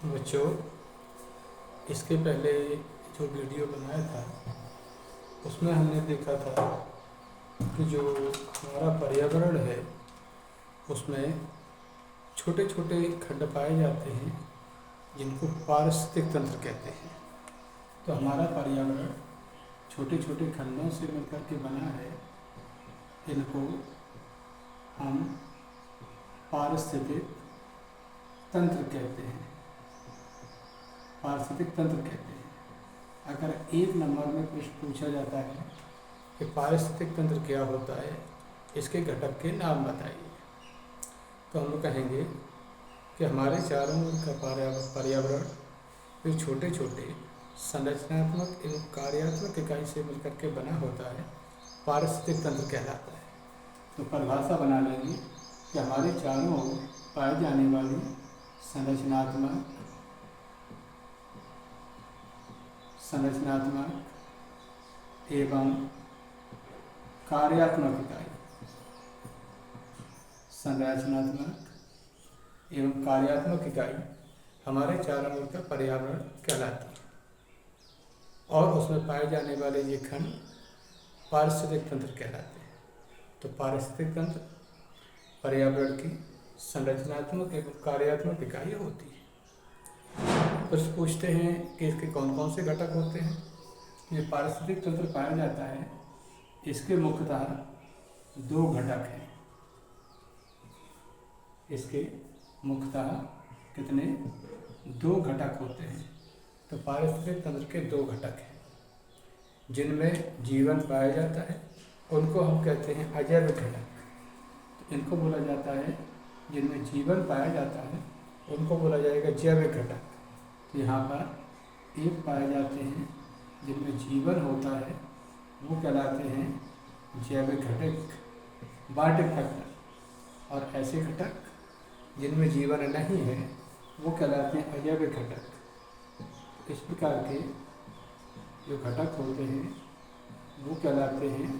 बच्चों, इसके पहले जो वीडियो बनाया था उसमें हमने देखा था कि जो हमारा पर्यावरण है उसमें छोटे छोटे खंड पाए जाते हैं जिनको पारिस्थितिक तंत्र कहते हैं। तो हमारा पर्यावरण छोटे छोटे खंडों से मिलकर के बना है। इनको हम पारिस्थितिक तंत्र कहते हैं। पारिस्थितिक तंत्र कहते हैं। अगर एक नंबर में प्रश्न पूछा जाता है कि पारिस्थितिक तंत्र क्या होता है, इसके घटक के नाम बताइए, तो हम लोग कहेंगे कि हमारे चारों ओर का पर्यावरण जो छोटे छोटे संरचनात्मक एवं कार्यात्मक इकाई से मिलकर के बना होता है, पारिस्थितिक तंत्र कहलाता है। तो परिभाषा बना लेंगे कि हमारे चारों ओर पाई जाने वाली संरचनात्मक एवं कार्यात्मक इकाई, संरचनात्मक एवं कार्यात्मक इकाई हमारे चारों ओर का पर्यावरण कहलाती है। और उसमें पाए जाने वाले ये खंड पारिस्थितिक तंत्र कहलाते हैं। तो पारिस्थितिक तंत्र पर्यावरण की संरचनात्मक एवं कार्यात्मक इकाई होती है। प्रश्न पूछते हैं कि इसके कौन कौन से घटक होते हैं। ये पारिस्थितिक तंत्र पाया जाता है, इसके मुख्यतः दो घटक हैं। इसके मुख्यतः कितने? दो घटक होते हैं। तो पारिस्थितिक तंत्र के दो घटक हैं जिनमें जीवन पाया जाता है, उनको हम कहते हैं अजैविक घटक। तो इनको बोला जाता है, जिनमें जीवन पाया जाता है उनको बोला जाएगा जैविक घटक। तो यहाँ पर एक पाए जाते हैं जिनमें जीवन होता है, वो कहलाते हैं जैविक घटक, बायोटिक फैक्टर। और ऐसे घटक जिनमें जीवन नहीं है वो कहलाते हैं अजैविक घटक। इस प्रकार के जो घटक होते हैं वो कहलाते हैं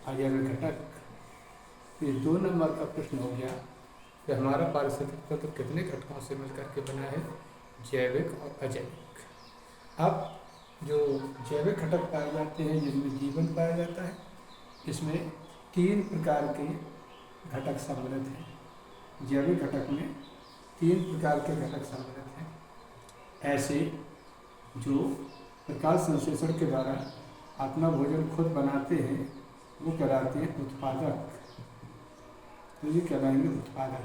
अजैविक घटक। ये 2 नंबर का प्रश्न हो गया कि हमारा पारिस्थितिक तंत्र कितने घटकों से मिलकर के बना है, जैविक और अजैविक। अब जो जैविक घटक पाए जाते हैं जिनमें जीवन पाया जाता है, इसमें 3 प्रकार के घटक सम्मिलित हैं। जैविक घटक में 3 प्रकार के घटक सम्मिलित हैं। ऐसे जो प्रकाश संश्लेषण के द्वारा अपना भोजन खुद बनाते हैं वो कहलाते हैं उत्पादक। तो ये कहलाएंगे उत्पादक।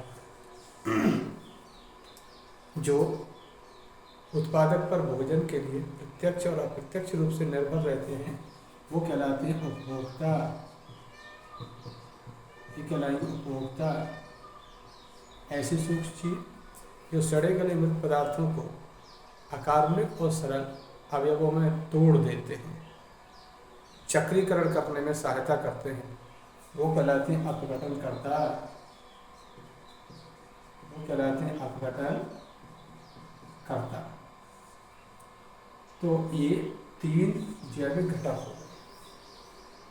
जो उत्पादक पर भोजन के लिए प्रत्यक्ष और अप्रत्यक्ष रूप से निर्भर रहते हैं वो कहलाते हैं उपभोक्ता। ये कहलाएंगे उपभोक्ता। ऐसी सूक्ष्म चीज जो सड़े गले मृत पदार्थों को अकार्बनिक और सरल अवयवों में तोड़ देते हैं, चक्रीकरण करने में सहायता करते हैं, वो कहलाते हैं अपघटनकर्ता। वो कहलाते हैं अपघटनकर्ता। तो ये 3 जैविक घटक हो गए।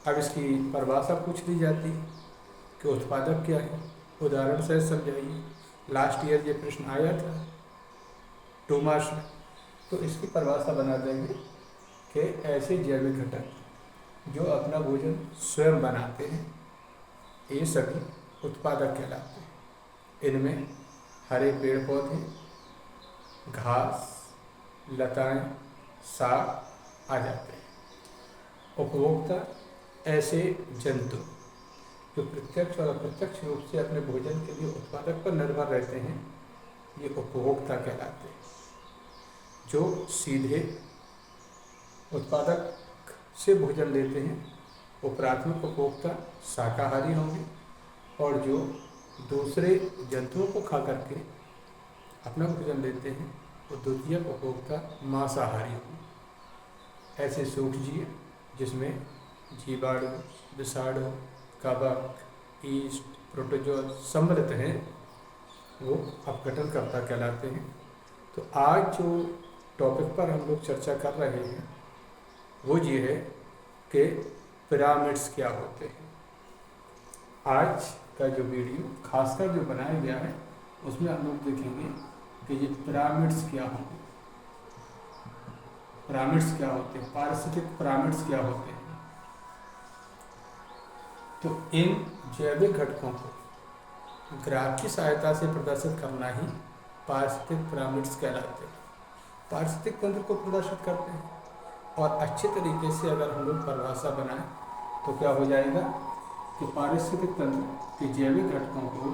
अब इसकी परिभाषा पूछ ली जाती है कि उत्पादक क्या है, उदाहरण से समझाइए। लास्ट ईयर ये प्रश्न आया था 2 मार्च में। तो इसकी परिभाषा बना देंगे कि ऐसे जैविक घटक जो अपना भोजन स्वयं बनाते हैं, ये सभी उत्पादक कहलाते हैं। इनमें हरे पेड़ पौधे, घास, लताएं, साग आ जाते हैं। उपभोक्ता ऐसे जंतु जो प्रत्यक्ष और अप्रत्यक्ष रूप से अपने भोजन के लिए उत्पादक पर निर्भर रहते हैं, ये उपभोक्ता कहलाते हैं। जो सीधे उत्पादक से भोजन लेते हैं वो प्राथमिक उपभोक्ता शाकाहारी होंगे, और जो दूसरे जंतुओं को खा करके अपना भोजन लेते हैं वो द्वितीयक उपभोक्ता मांसाहारी होंगे। ऐसे सूक्ष्म जीव जिसमें जीवाणु, विषाणु, कवक, ईस्ट, प्रोटोजोआ सम्मिलित हैं वो अपघटनकर्ता कहलाते हैं। तो आज जो टॉपिक पर हम लोग चर्चा कर रहे हैं वो ये है कि पिरामिड्स क्या होते हैं। आज का जो वीडियो खासकर जो बनाया गया है उसमें हम लोग देखेंगे कि ये पिरामिड्स क्या होंगे, पिरामिड्स क्या होते हैं, पारिस्थितिक पिरामिड्स क्या होते हैं। तो इन जैविक घटकों को ग्राफ की सहायता से प्रदर्शित करना ही पारिस्थितिक पिरामिड्स कहलाते हैं। पारिस्थितिक तंत्र को प्रदर्शित करते हैं और अच्छे तरीके से अगर हम लोग परिभाषा बनाएं तो क्या हो जाएगा कि पारिस्थितिक तंत्र के जैविक घटकों को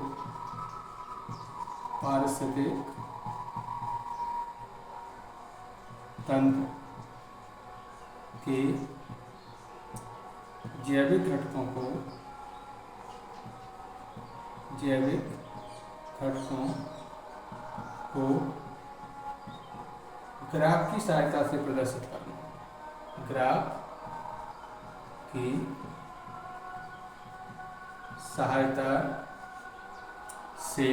पारिस्थितिक तंत्र के जैविक घटकों को ग्राफ की सहायता से प्रदर्शित करना, ग्राफ की सहायता से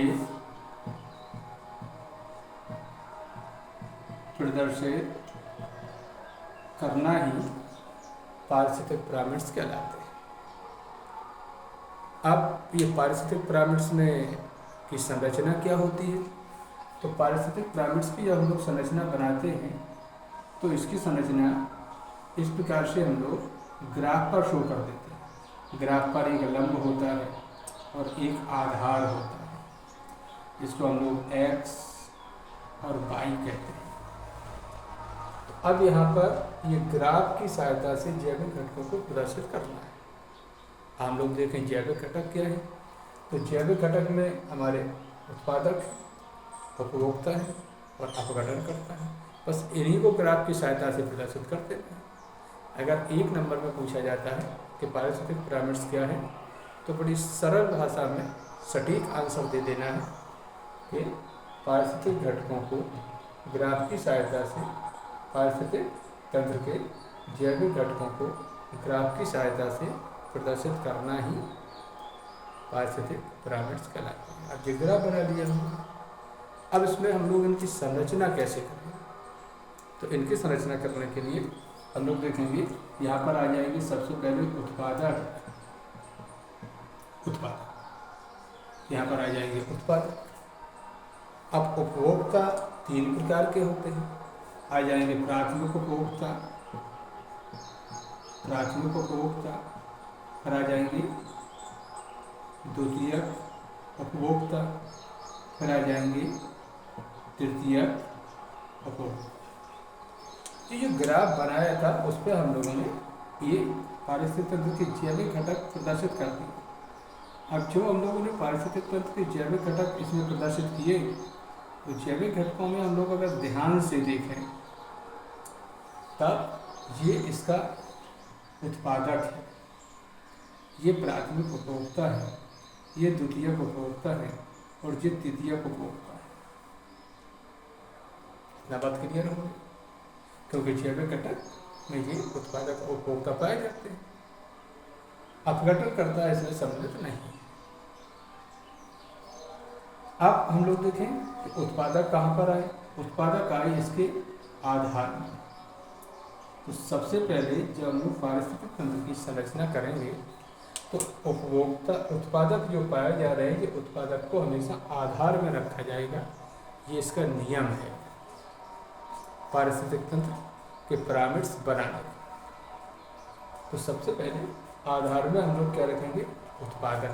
प्रदर्शित करना ही पारिस्थितिक पिरामिड्स कहलाते हैं। अब ये पारिस्थितिक पिरामिड्स में की संरचना क्या होती है, तो पारिस्थितिक पिरामिड्स की जब हम लोग संरचना बनाते हैं तो इसकी संरचना इस प्रकार से हम लोग ग्राफ पर शो कर देते हैं। ग्राफ पर एक लंब होता है और एक आधार होता है, जिसको हम लोग x और y कहते हैं। तो अब यहाँ पर ये ग्राफ की सहायता से जैविक घटकों को प्रदर्शित करना है। हम लोग देखें जैविक घटक क्या है, तो जैविक घटक में हमारे उत्पादक, उपभोक्ता है और अपघटन करता है। बस इन्हीं को ग्राफ की सहायता से प्रदर्शित करते हैं। अगर एक नंबर में पूछा जाता है कि पारिस्थितिक पिरामिड्स क्या है, तो बड़ी सरल भाषा में सटीक आंसर दे देना है कि पारिस्थितिक घटकों को ग्राफ की सहायता से, पारिस्थितिक तंत्र के जैविक घटकों को ग्राफ की सहायता से प्रदर्शित करना ही पारिस्थितिक पिरामिड्स कहलाते हैं। अब ये ग्राफ बना दिया हमने, अब इसमें हम लोग इनकी संरचना कैसे करें, तो इनकी संरचना करने के लिए हम लोग देखेंगे यहाँ पर आ जाएंगे सबसे पहले उत्पादक, यहाँ पर आ जाएंगे उत्पादक। अब उपभोक्ता तीन प्रकार के होते हैं, आ जाएंगे प्राथमिक उपभोक्ता, फिर आ जाएंगे द्वितीयक उपभोक्ता, फिर आ जाएंगे तृतीयक उपभोक्ता। तो जो ग्राफ बनाया था उस पर हम लोगों ने ये पारिस्थितिक तंत्र के जैविक घटक प्रदर्शित कर दिए। अब जो हम लोगों ने पारिस्थितिक तंत्र के जैविक घटक इसमें प्रदर्शित किए, तो जैविक घटकों में हम लोग अगर ध्यान से देखें तब ये इसका उत्पादक है, ये प्राथमिक उपभोक्ता है, ये द्वितीयक उपभोक्ता है और ये तृतीयक उपभोक्ता है। ना बात क्लियर हो, क्योंकि जैविक घटक में ये उत्पादक उपभोक्ता पाए जाते हैं, अपघटन करता है इसमें सम्मिलित नहीं। अब हम लोग देखें कि उत्पादक कहाँ पर आए, उत्पादक आए इसके आधार में। तो सबसे पहले जब हम लोग पारिस्थितिक तंत्र की संरचना करेंगे तो उपभोक्ता, उत्पादक जो पाए जा रहे हैं, ये उत्पादक को हमेशा आधार में रखा जाएगा, ये इसका नियम है पारिस्थितिक तंत्र के पिरामिड्स बनाने का। तो सबसे पहले आधार में हम लोग क्या रखेंगे, उत्पादक।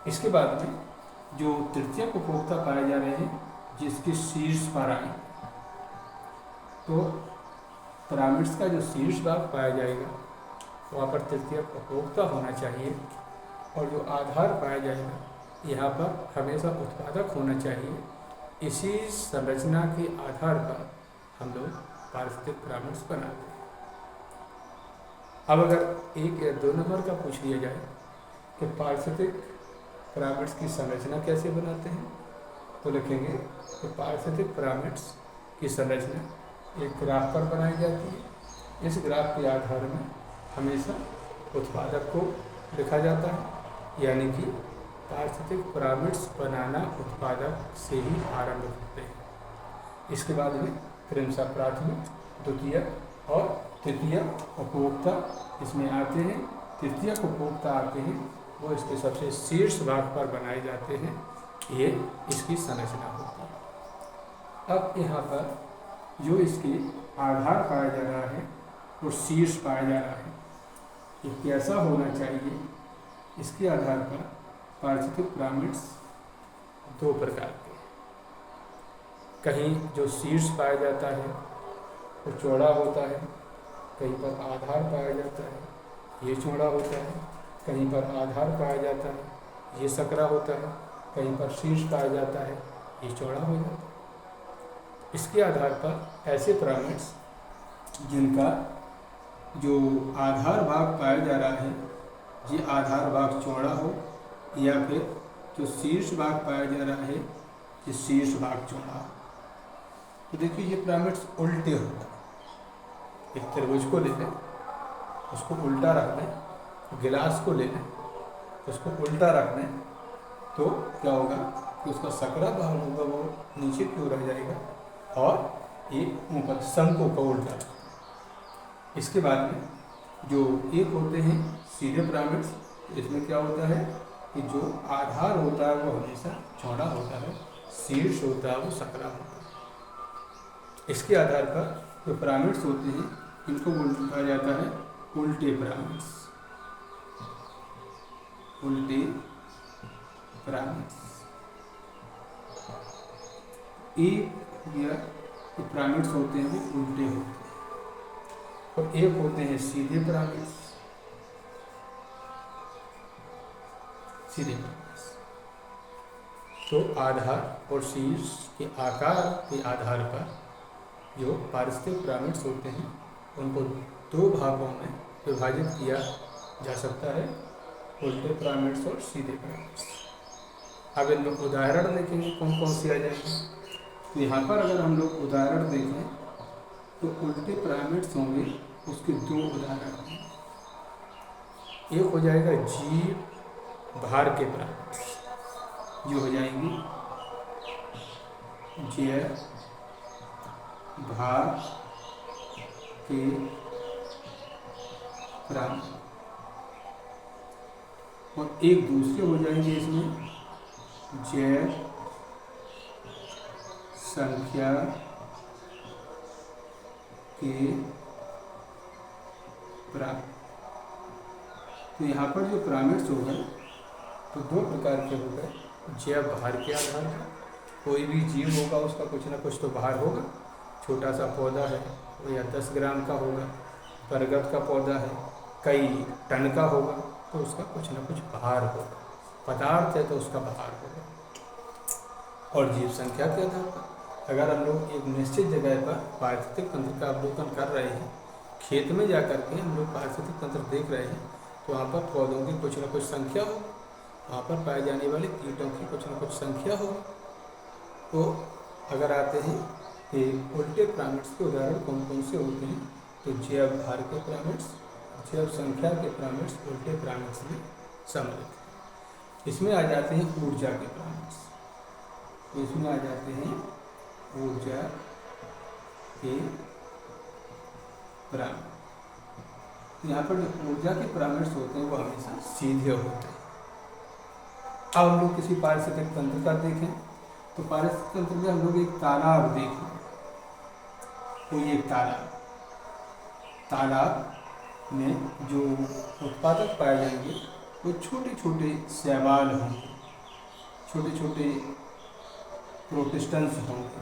इसके बाद में जो तृतीयक उपभोक्ता पाए जा रहे हैं जिसके शीर्ष पर आए, तो पिरामिड्स का जो शीर्ष भाग पाया जाएगा वहाँ पर तृतीयक उपभोक्ता होना चाहिए, और जो आधार पाया जाएगा यहाँ पर हमेशा उत्पादक होना चाहिए। इसी संरचना के आधार पर हम लोग पारिस्थितिक पिरामिड्स बनाते हैं। अब अगर एक या दो नंबर का पूछ लिया जाए कि पारिस्थितिक पिरामिड्स की संरचना कैसे बनाते हैं, तो लिखेंगे कि पारिस्थितिक पिरामिड्स की संरचना एक ग्राफ पर बनाई जाती है। इस ग्राफ के आधार में हमेशा उत्पादक को लिखा जाता है, यानी कि पारिस्थितिक पिरामिड्स बनाना उत्पादक से ही आरंभ होते हैं। इसके बाद में क्रमशः प्राथमिक, द्वितीयक और तृतीयक उपभोक्ता इसमें आते हैं। तृतीयक उपभोक्ता आते हैं, वो इसके सबसे शीर्ष भाग पर बनाए जाते हैं। ये इसकी संरचना होती है। अब यहाँ पर जो इसके आधार पाया जा रहा है और शीर्ष पाया जा रहा है, ये कैसा होना चाहिए, इसके आधार पर पारिस्थितिक पिरामिड्स दो प्रकार के। कहीं जो शीर्ष पाया जाता है वो चौड़ा होता है, कहीं पर आधार पाया जाता है ये चौड़ा होता है, कहीं पर आधार पाया जाता है ये सकरा होता है, कहीं पर शीर्ष पाया जाता है ये चौड़ा हो जाता है। इसके आधार पर ऐसे पिरामिड्स जिनका जो आधार भाग पाया जा रहा है ये आधार भाग चौड़ा हो, या फिर जो शीर्ष भाग पाया जा रहा है ये शीर्ष भाग चौड़ा हो। तो देखिए ये पिरामिड्स उल्टे होगा। एक त्रिभुज को ले लें, उसको उल्टा रख दें, गिलास को ले लें, उसको उल्टा रख दें, तो क्या होगा कि उसका सकरा भाग होगा वो नीचे की ओर रह जाएगा और एक ऊपर शंकु का उल्टा। इसके बाद में जो एक होते हैं सीधे पिरामिड्स, इसमें क्या होता है कि जो आधार होता है वो हमेशा चौड़ा होता है, शीर्ष होता है वो सकरा होता है। इसके आधार पर जो पिरामिड्स होते हैं इनको कहा जाता है उल्टे पिरामिड्स। उल्टे पिरामिड्स। एक या पिरामिड्स होते हैं वो उल्टे होते हैं और एक होते हैं सीधे पिरामिड्स। सीधे पिरामिड्स तो आधार और शीर्ष के आकार के आधार पर जो पारिस्थितिक पिरामिड्स होते हैं उनको दो भागों में विभाजित किया जा सकता है, उल्टे पिरामिड्स और सीधे पिरामिड्स। अब इन लोग उदाहरण देखेंगे कौन कौन से आ जाएंगे। तो यहाँ पर अगर हम लोग उदाहरण देखें तो उल्टे पिरामिड्स होंगे, उसके दो उदाहरण होंगे। एक हो जाएगा जीव भार के पिरामिड्स, जो हो जाएंगी जय भार के पिरामिड, और एक दूसरे हो जाएंगे इसमें जय संख्या के पिरामिड। तो यहाँ पर जो पिरामिड्स हो गए तो दो प्रकार के हो गए। जय भार के आधार पर, कोई भी जीव होगा उसका कुछ ना कुछ तो भार होगा। छोटा सा पौधा है वो या 10 ग्राम का होगा, बरगद का पौधा है कई टन का होगा, तो उसका कुछ ना कुछ भार होगा। पदार्थ है तो उसका भार होगा। और जीव संख्या के आधार पर अगर हम लोग एक निश्चित जगह पर पारिस्थितिक तंत्र का अवलोकन कर रहे हैं, खेत में जा कर के हम लोग पारिस्थितिक तंत्र देख रहे हैं, तो वहाँ पर पौधों की कुछ ना कुछ संख्या हो, वहाँ पर पाए जाने वाले कीटों की कुछ ना कुछ संख्या हो। तो अगर आते हैं कि उल्टे पिरामिड्स के उदाहरण कौन कौन से होते हैं, तो जैव भार के पिरामिड्स, जैव संख्या के पिरामिड्स उल्टे पिरामिड्स में सम्मिलित हैं। इसमें आ जाते हैं ऊर्जा के पिरामिड्स, तो इसमें आ जाते हैं ऊर्जा के पिरामिड। यहाँ पर जो ऊर्जा के पिरामिड्स होते हैं वो हमेशा सीधे होते हैं। अब हम लोग किसी पारिस्थितिक तंत्र का देखें तो पारिस्थितिक तंत्र में हम लोग एक तालाब देखें, तो ये तालाब में जो उत्पादक पाए जाएंगे वो छोटे छोटे शैवाल होंगे, छोटे छोटे प्रोटिस्टन्स होंगे,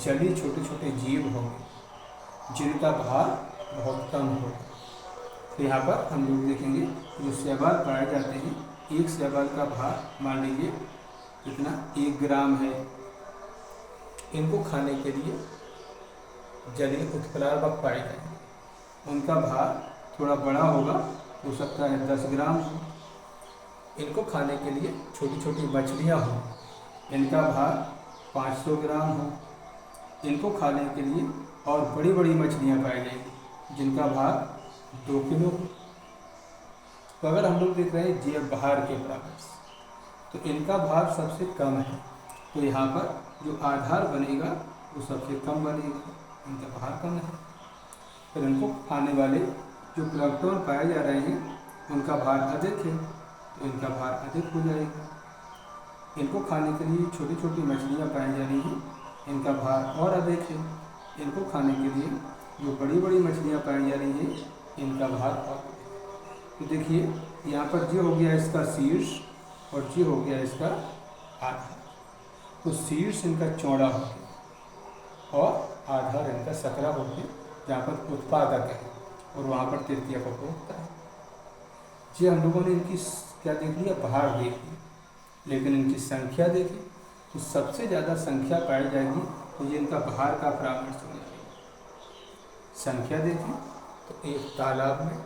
जलीय छोटे छोटे जीव होंगे जिनका भार बहुत कम होगा। तो यहाँ पर हम लोग देखेंगे जो शैवाल पाए जाते हैं, एक शैवाल का भार मान लीजिए कितना 1 ग्राम है। इनको खाने के लिए जलीय उत्प्लावक पाए जाएंगे, उनका भार थोड़ा बड़ा होगा, हो सकता है 10 ग्राम हो। इनको खाने के लिए छोटी छोटी मछलियाँ हों, इनका भार 500 ग्राम हो। इनको खाने के लिए और बड़ी बड़ी मछलियाँ पाई जाएंगी जिनका भार 2 किलो हो। तो अगर हम लोग देख रहे हैं जैव भार के पिरामिड्स, तो इनका भार सबसे कम है, तो यहाँ पर जो आधार बनेगा वो सबसे कम बनेगा, इनका भार कम है। फिर इनको खाने वाले जो प्लैंकटन पाए जा रहे हैं उनका भार अधिक है, तो इनका भार अधिक हो जाएगा। इनको खाने के लिए छोटी छोटी मछलियाँ पाई जा रही हैं, इनका भार और अधिक है। इनको खाने के लिए जो बड़ी बड़ी मछलियाँ पाई जा रही हैं, इनका भार और अधिक है। तो देखिए यहाँ पर ये हो गया इसका शीर्ष और ये हो गया इसका आधार। तो शीर्ष इनका चौड़ा हो गया और आधार इनका सकरा हो गया, जहाँ पर उत्पादक है और वहाँ पर तृतीयक उपभोक्ता है। ये हम लोगों ने इनकी क्या देख लिया, भार देख लिया, लेकिन इनकी संख्या देखी तो सबसे ज़्यादा संख्या पाई जाएगी तो ये इनका भार का परामर्श हो जाएगा। संख्या देखी तो एक तालाब में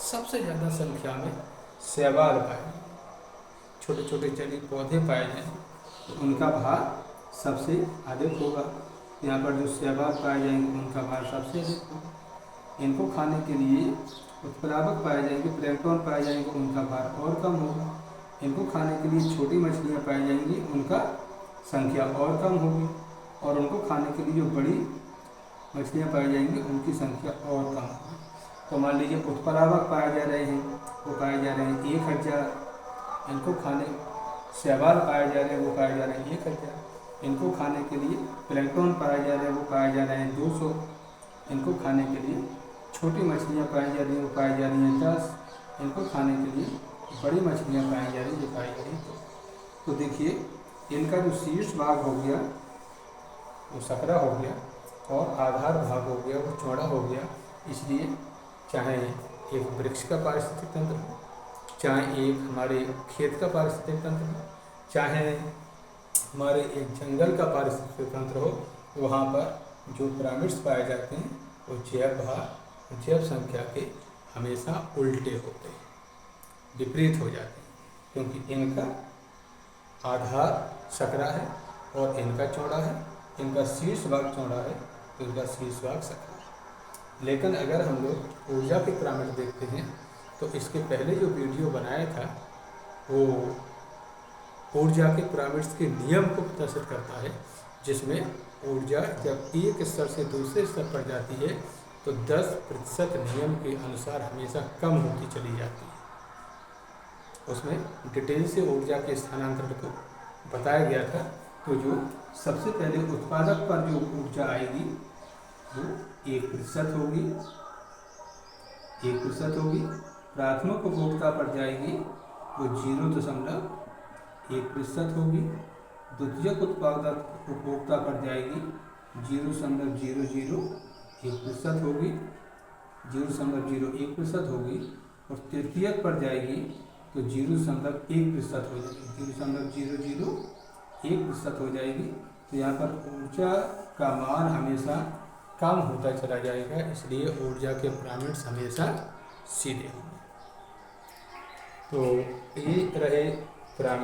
सबसे ज़्यादा संख्या में शैवाल पाए जाएंगे, छोटे छोटे जलीय पौधे पाए जाएंगे, तो उनका भार सबसे अधिक होगा। यहाँ पर जो शैवाल पाए जाएंगे उनका भार सबसे अधिक होगा। इनको खाने के लिए उत्प्लावक पाए जाएंगे, प्लैंक्टन पाए जाएंगे, उनका भार और कम होगा। इनको खाने के लिए छोटी मछलियाँ पाई जाएंगी, उनका संख्या और कम होगी। और उनको खाने के लिए जो बड़ी मछलियाँ पाई जाएंगी उनकी संख्या और कम होगी। तो मान लीजिए उत्प्लावक पाए जा रहे हैं, वो पाए जा रहे हैं 1000। इनको खाने शैवाल पाए जा रहे हैं, वो पाए जा रहे हैं 1000। इनको खाने के लिए प्लैंक्टन पाए जा रहे हैं, वो पाए जा रहे हैं 200। इनको खाने के लिए छोटी मछलियाँ पाई जा रही हैं, वो पाई जा रही हैं 10। इनको खाने के लिए बड़ी मछलियाँ पाई जा रही हैं, जो पाई जा रही हैं। तो देखिए इनका जो शीर्ष भाग हो गया वो सकरा हो गया और आधार भाग हो गया वो चौड़ा हो गया। इसलिए चाहे एक वृक्ष का पारिस्थितिक तंत्र हो, चाहे एक हमारे खेत का पारिस्थितिक तंत्र हो, चाहे हमारे एक जंगल का पारिस्थितिक तंत्र हो, वहाँ पर जो पिरामिड्स पाए जाते हैं वो जैव भार जैव संख्या के हमेशा उल्टे होते हैं, विपरीत हो जाते हैं, क्योंकि इनका आधार सकरा है और इनका चौड़ा है। इनका शीर्ष भाग चौड़ा है तो इनका शीर्ष भाग सकरा है। लेकिन अगर हम लोग ऊर्जा के पिरामिड देखते हैं तो इसके पहले जो वीडियो बनाया था वो ऊर्जा के पिरामिड्स के नियम को प्रदर्शित करता है, जिसमें ऊर्जा जब एक स्तर से दूसरे स्तर पर जाती है तो 10% नियम के अनुसार हमेशा कम होती चली जाती है। उसमें डिटेल से ऊर्जा के स्थानांतरण को बताया गया था। तो जो सबसे पहले उत्पादक पर जो ऊर्जा आएगी वो 1% होगी, 1% होगी। प्राथमिक उपभोक्ता पर जाएगी वो 0.1% होगी। द्वितीयक उत्पादक उपभोक्ता पर जाएगी 0.001% होगी, 0.01% होगी। और तृतीयक पर जाएगी तो 0.1% हो जाएगी, 0.001% हो जाएगी। तो यहाँ पर ऊर्जा का मान हमेशा कम होता चला जाएगा, इसलिए ऊर्जा के पिरामिड्स हमेशा सीधे होंगे। तो ये रहे पिरामिड।